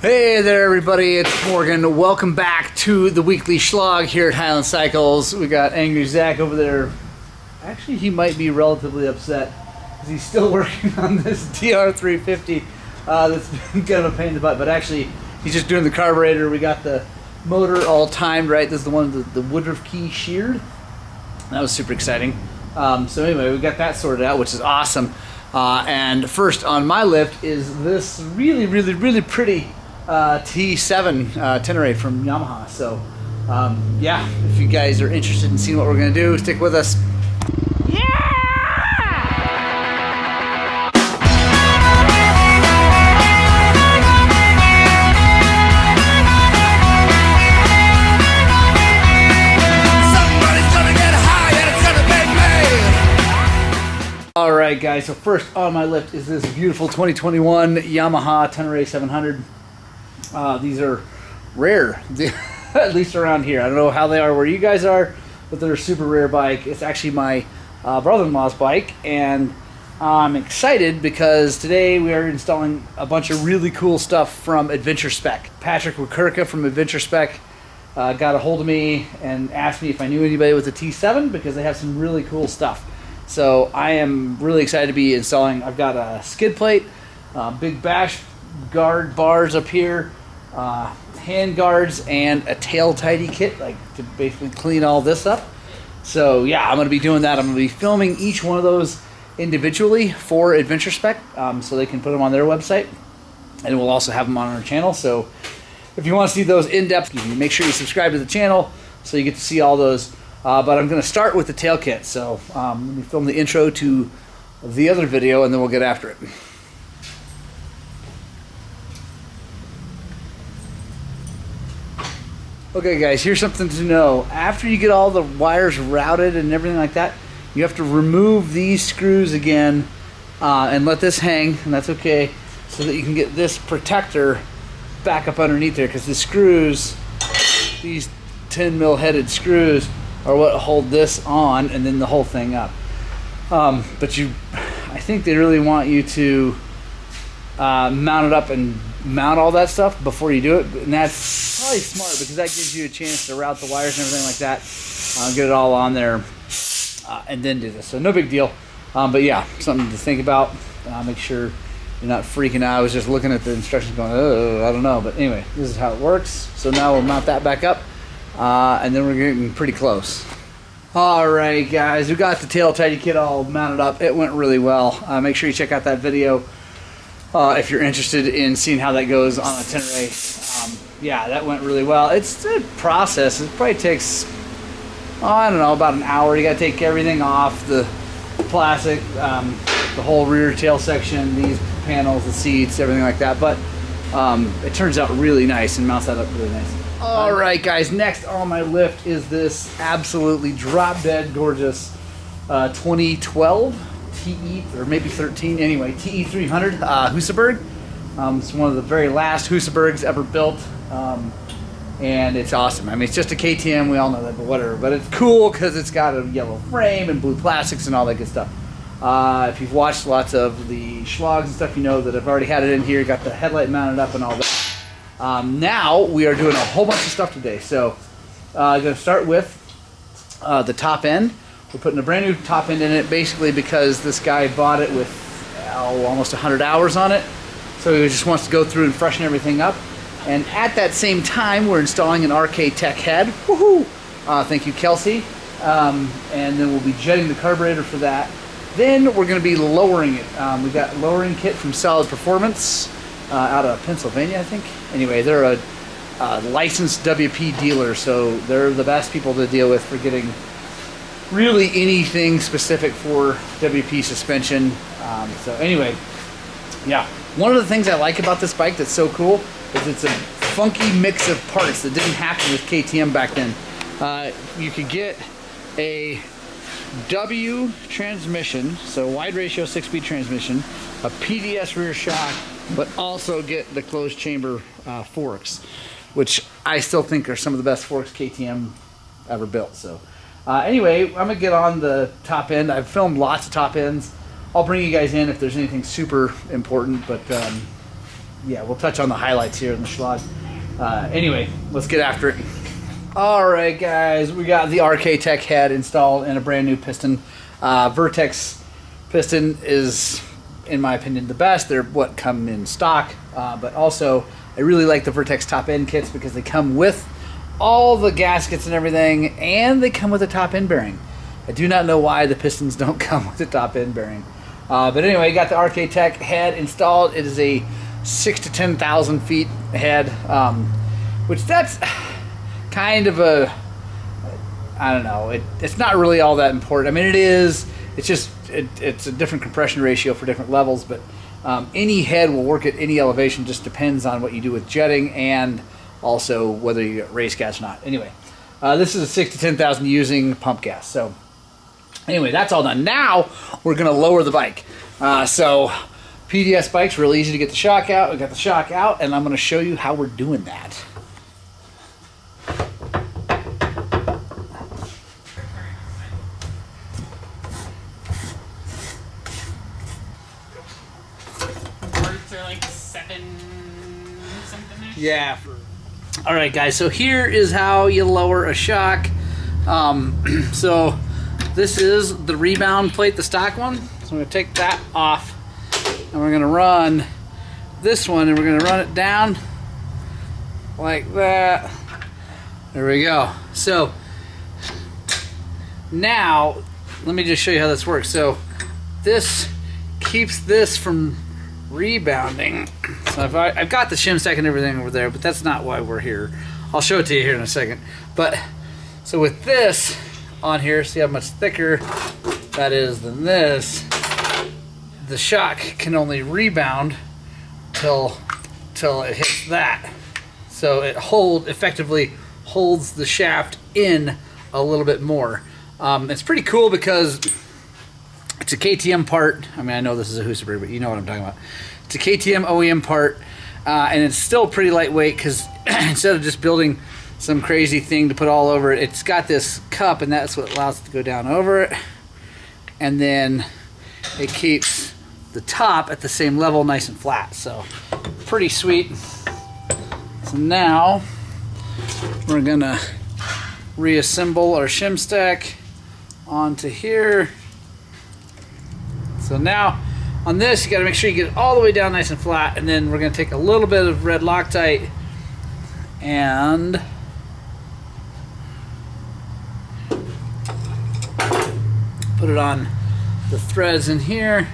Hey there everybody, it's Morgan. Welcome back to the weekly Shlog here at Highland Cycles. We got Angry Zach over there. Actually, he might be relatively upset because he's still working on this DR350 that's been kind of a pain in the butt, but actually he's just doing the carburetor. We got the motor all timed right. This is the one with the Woodruff key sheared. That was super exciting. So anyway, we got that sorted out, which is awesome. And first on my lift is this really pretty T7 Tenere from Yamaha. So yeah, if you guys are interested in seeing what we're gonna do, stick with us. Alright guys, so first on my lift is this beautiful 2021 Yamaha Tenere 700. These are rare, at least around here. I don't know how they are where you guys are, but they're a super rare bike. It's actually my brother-in-law's bike, and I'm excited because today we are installing a bunch of really cool stuff from Adventure Spec. Patrick Wickerka from Adventure Spec got a hold of me and asked me if I knew anybody with a T7 because they have some really cool stuff. So I am really excited to be installing. I've got a skid plate, big bash guard bars up here, hand guards, and a tail tidy kit, like to basically clean all this up. So yeah, I'm going to be doing that. I'm going to be filming each one of those individually for Adventure Spec, so they can put them on their website, and we'll also have them on our channel. So if you want to see those in depth, make sure you subscribe to the channel so you get to see all those. But I'm going to start with the tail kit. So let me film the intro to the other video, and then we'll get after it. Okay guys, here's something to know. After you get all the wires routed and everything like that, you have to remove these screws again and let this hang, and that's okay, so that you can get this protector back up underneath there, because the screws, these 10 mil headed screws, are what hold this on and then the whole thing up. But I think they really want you to mount it up and mount all that stuff before you do it, and that's probably smart because that gives you a chance to route the wires and everything like that, get it all on there, and then do this. So no big deal, but yeah, something to think about. Make sure you're not freaking out. I was just looking at the instructions going, oh, I don't know, but anyway, this is how it works. So now we'll mount that back up, and then we're getting pretty close. Alright guys, we got the tail tidy kit all mounted up. It went really well. Make sure you check out that video if you're interested in seeing how that goes on a Tenere. Yeah, that went really well. It's a process. It probably takes, I don't know, about an hour. You got to take everything off, the plastic, the whole rear tail section, these panels, the seats, everything like that. But it turns out really nice and mounts that up really nice. Alright guys, next on my lift is this absolutely drop dead gorgeous 2012 TE, or maybe 13, anyway, TE 300 Husaberg. It's one of the very last Husabergs ever built, and it's awesome. I mean, it's just a KTM, we all know that, but whatever. But it's cool because it's got a yellow frame and blue plastics and all that good stuff. If you've watched lots of the Shlogs and stuff, you know that I've already had it in here, got the headlight mounted up and all that. Now we are doing a whole bunch of stuff today. So I'm going to start with the top end. We're putting a brand new top end in it, basically because this guy bought it with almost 100 hours on it. So he just wants to go through and freshen everything up. And at that same time, we're installing an RK Tech head. Woohoo! Thank you, Kelsey. And then we'll be jetting the carburetor for that. Then we're going to be lowering it. We got a lowering kit from Solid Performance out of Pennsylvania, I think. Anyway, they're a licensed WP dealer, so they're the best people to deal with for getting really anything specific for WP suspension. So anyway, yeah. One of the things I like about this bike that's so cool is it's a funky mix of parts that didn't happen with KTM back then. You could get a W transmission, so wide ratio 6-speed transmission, a PDS rear shock, but also get the closed chamber forks, which I still think are some of the best forks KTM ever built. So anyway, I'm gonna get on the top end. I've filmed lots of top ends. I'll bring you guys in if there's anything super important, but yeah, we'll touch on the highlights here in the Shlog. Anyway, let's get after it. All right, guys, we got the RK Tech head installed and a brand new piston. Vertex piston is, in my opinion, the best. They're what come in stock, but also I really like the Vertex top end kits because they come with all the gaskets and everything, and they come with a top end bearing. I do not know why the pistons don't come with a top end bearing. But anyway, you got the RK Tech head installed. It is a 6,000 to 10,000 feet head, which that's kind of a, I don't know, it's not really all that important. I mean, it is, it's just, it's a different compression ratio for different levels, but any head will work at any elevation, just depends on what you do with jetting and also whether you get race gas or not. Anyway, this is a 6,000 to 10,000 using pump gas. So anyway, that's all done. Now we're going to lower the bike. So PDS bike's real easy to get the shock out. We got the shock out, and I'm going to show you how we're doing that. Are like 7 something. Yeah. All right, guys. So here is how you lower a shock. So this is the rebound plate, the stock one. So I'm going to take that off, and we're going to run this one, and we're going to run it down like that. There we go. So now let me just show you how this works. So this keeps this from rebounding. So if I've got the shim stack and everything over there, but that's not why we're here. I'll show it to you here in a second. But so with this on here, see how much thicker that is than this, the shock can only rebound till it hits that. So it effectively holds the shaft in a little bit more. It's pretty cool because it's a KTM part. I mean, I know this is a Husaberg, but you know what I'm talking about. It's a KTM OEM part, and it's still pretty lightweight because instead of just building some crazy thing to put all over it, it's got this cup, and that's what allows it to go down over it. And then it keeps the top at the same level, nice and flat. So pretty sweet. So now we're gonna reassemble our shim stack onto here. So now on this, you got to make sure you get it all the way down nice and flat, and then we're going to take a little bit of red Loctite and put it on the threads in here.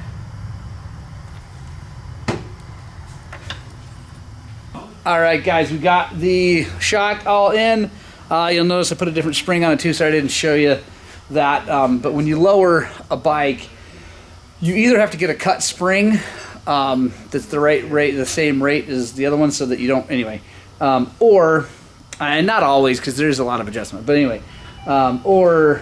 All right, guys, we got the shock all in. You'll notice I put a different spring on it too, so I didn't show you that. But when you lower a bike, you either have to get a cut spring that's the right rate, the same rate as the other one, so that you don't, anyway, or, and not always, because there's a lot of adjustment, but anyway, or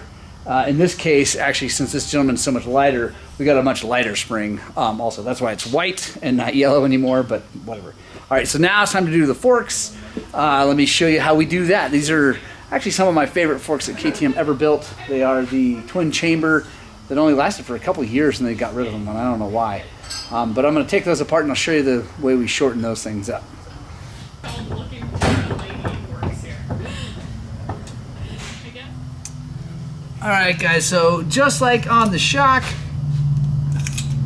in this case, actually, since this gentleman's so much lighter, we got a much lighter spring also. That's why it's white and not yellow anymore, but whatever. All right, so now it's time to do the forks. Let me show you how we do that. These are actually some of my favorite forks that KTM ever built. They are the twin chamber that only lasted for a couple of years, and they got rid of them, and I don't know why. But I'm going to take those apart, and I'll show you the way we shorten those things up. I'm looking for a lady works here. I guess. All right, guys, so just like on the shock,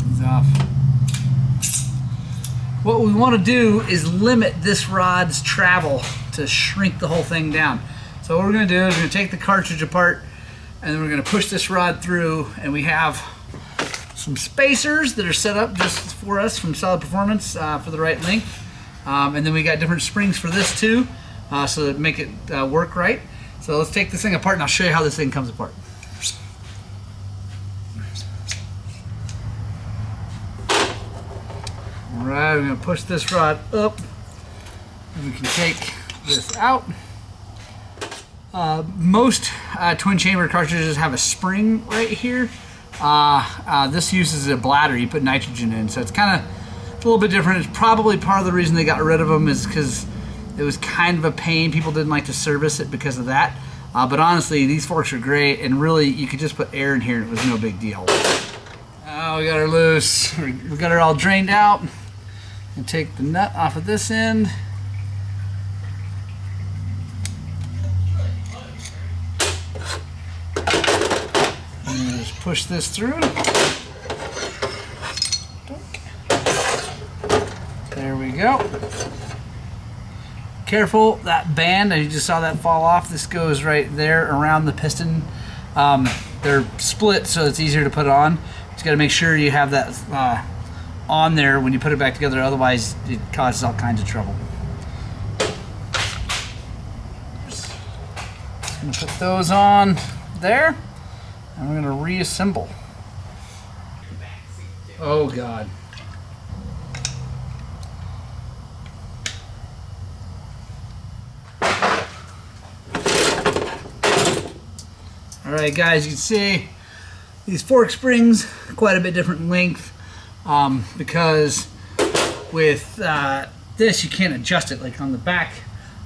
these off. What we want to do is limit this rod's travel to shrink the whole thing down. So what we're going to do is we're going to take the cartridge apart, and then we're going to push this rod through, and we have some spacers that are set up just for us from Solid Performance for the right length. And then we got different springs for this too, so that make it work right. So let's take this thing apart, and I'll show you how this thing comes apart. All right, we're going to push this rod up, and we can take this out. Most twin chamber cartridges have a spring right here. This uses a bladder. You put nitrogen in, so it's kind of a little bit different. It's probably part of the reason they got rid of them is because it was kind of a pain. People didn't like to service it because of that. But honestly, these forks are great, and really, you could just put air in here and it was no big deal. Oh, we got her loose. We got her all drained out. And take the nut off of this end. And just push this through. There we go. Careful, that band, you just saw that fall off. This goes right there around the piston. They're split, so it's easier to put on. Just got to make sure you have that on there when you put it back together, otherwise it causes all kinds of trouble. Just gonna put those on there, and we're gonna reassemble. Oh God. Alright guys, you can see these fork springs quite a bit different length, because with this you can't adjust it. Like on the back,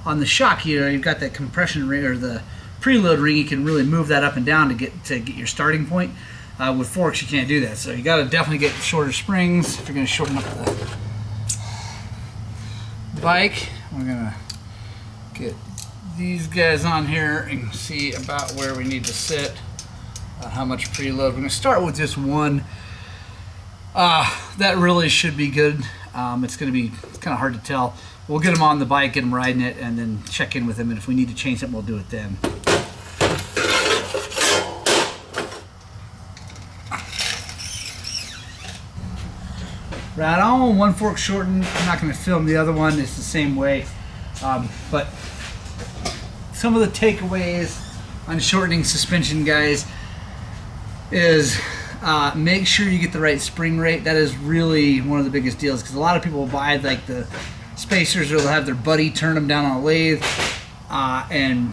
on the shock here, you've got that compression ring or the preload ring. You can really move that up and down to get your starting point. With forks, you can't do that, so you got to definitely get shorter springs if you're going to shorten up the bike. We're going to get these guys on here and see about where we need to sit, how much preload. We're going to start with just one. That really should be good. It's kind of hard to tell. We'll get them on the bike, get them riding it, and then check in with them, and if we need to change something, we'll do it then. Right on, one fork shortened. I'm not going to film the other one, it's the same way. But some of the takeaways on shortening suspension, guys, is make sure you get the right spring rate. That is really one of the biggest deals, because a lot of people will buy like the spacers, or they'll have their buddy turn them down on a lathe and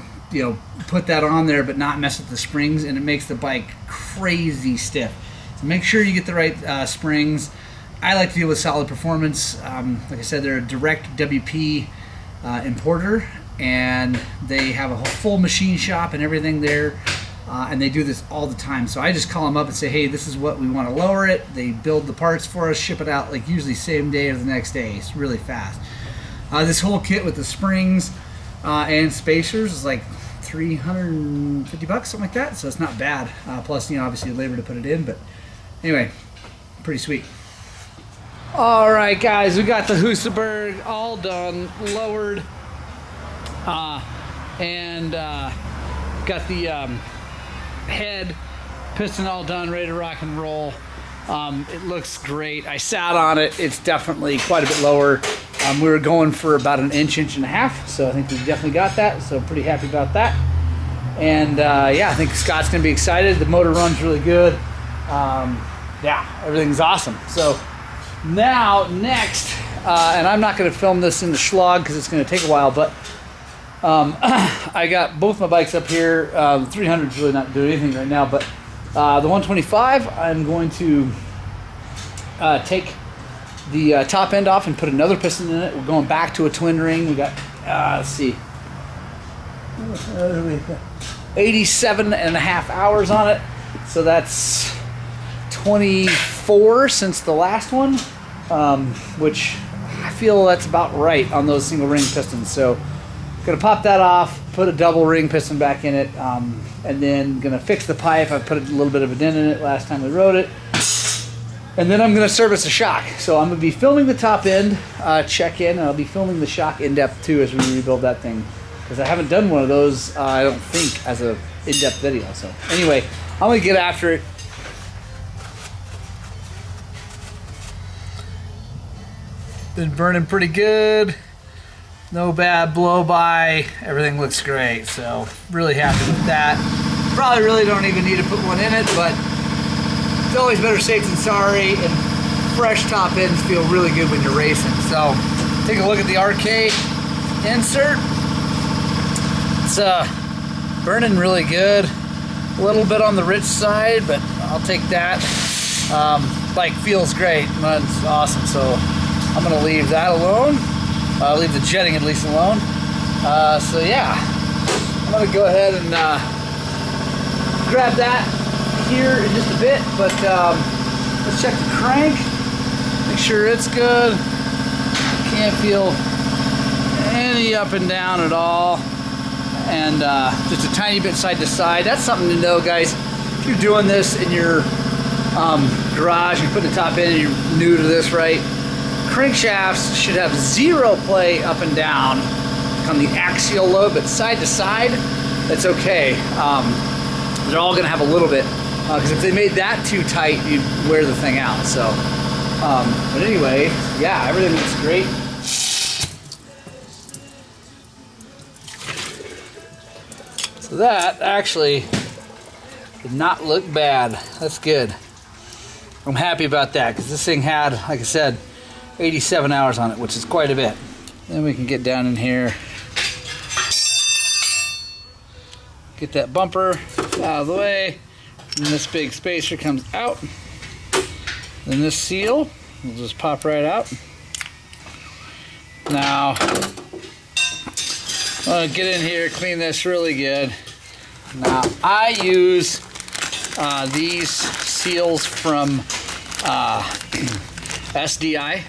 put that on there, but not mess with the springs, and it makes the bike crazy stiff. So make sure you get the right springs. I like to deal with Solid Performance. Like I said, they're a direct WP importer, and they have a full machine shop and everything there, and they do this all the time. So I just call them up and say, hey, this is what we want to lower it. They build the parts for us, ship it out like usually same day or the next day. It's really fast. This whole kit with the springs and spacers is like $350, something like that, so it's not bad. Plus, obviously labor to put it in, but anyway, pretty sweet. All right, guys, we got the Husaberg all done, lowered, and got the head piston all done, ready to rock and roll. It looks great. I sat on it. It's definitely quite a bit lower. We were going for about an inch and a half, so I think we definitely got that, so pretty happy about that. And yeah, I think Scott's gonna be excited. The motor runs really good. Yeah, everything's awesome. So now, next, and I'm not going to film this in the Shlog because it's going to take a while, but I got both my bikes up here. The 300 is really not doing anything right now, but the 125, I'm going to take the top end off and put another piston in it. We're going back to a twin ring. We got, let's see, 87 and a half hours on it. So that's 24 since the last one, which I feel that's about right on those single ring pistons. So gonna pop that off, put a double ring piston back in it, and then gonna fix the pipe. I put a little bit of a dent in it last time we rode it, and then I'm gonna service the shock. So I'm gonna be filming the top end check in, and I'll be filming the shock in depth too as we rebuild that thing, because I haven't done one of those I don't think as a in-depth video. So anyway, I'm gonna get after it. Been burning pretty good. No bad blow by. Everything looks great. So really happy with that. Probably really don't even need to put one in it, but it's always better safe than sorry. And fresh top ends feel really good when you're racing. So take a look at the RK insert. It's burning really good. A little bit on the rich side, but I'll take that. Bike feels great. It's awesome. So I'm gonna leave that alone. Leave the jetting at least alone. So yeah, I'm gonna go ahead and grab that here in just a bit, but let's check the crank, make sure it's good. can't feel any up and down at all, and just a tiny bit side to side. That's something to know, guys. If you're doing this in your garage, you're putting the top in and you're new to this, right? Crankshafts should have zero play up and down on the axial load, but side to side, that's okay. They're all gonna have a little bit, because if they made that too tight, you'd wear the thing out. So, but anyway, yeah, everything looks great. So that actually did not look bad. That's good. I'm happy about that, because this thing had, like I said, 87 hours on it, which is quite a bit. Then we can get down in here, get that bumper out of the way, and this big spacer comes out. Then this seal will just pop right out. Now, I'm gonna get in here, clean this really good. Now, I use these seals from SDI,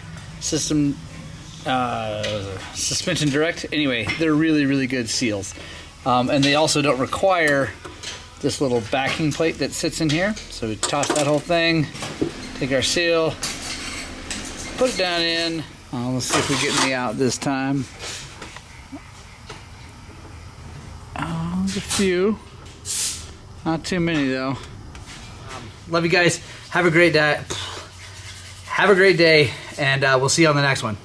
Suspension Direct. Anyway, they're really good seals. And they also don't require this little backing plate that sits in here. So we toss that whole thing, take our seal, put it down in. Let's see if we get any out this time. There's a few. Not too many though. Love you guys. Have a great day. Have a great day, and we'll see you on the next one.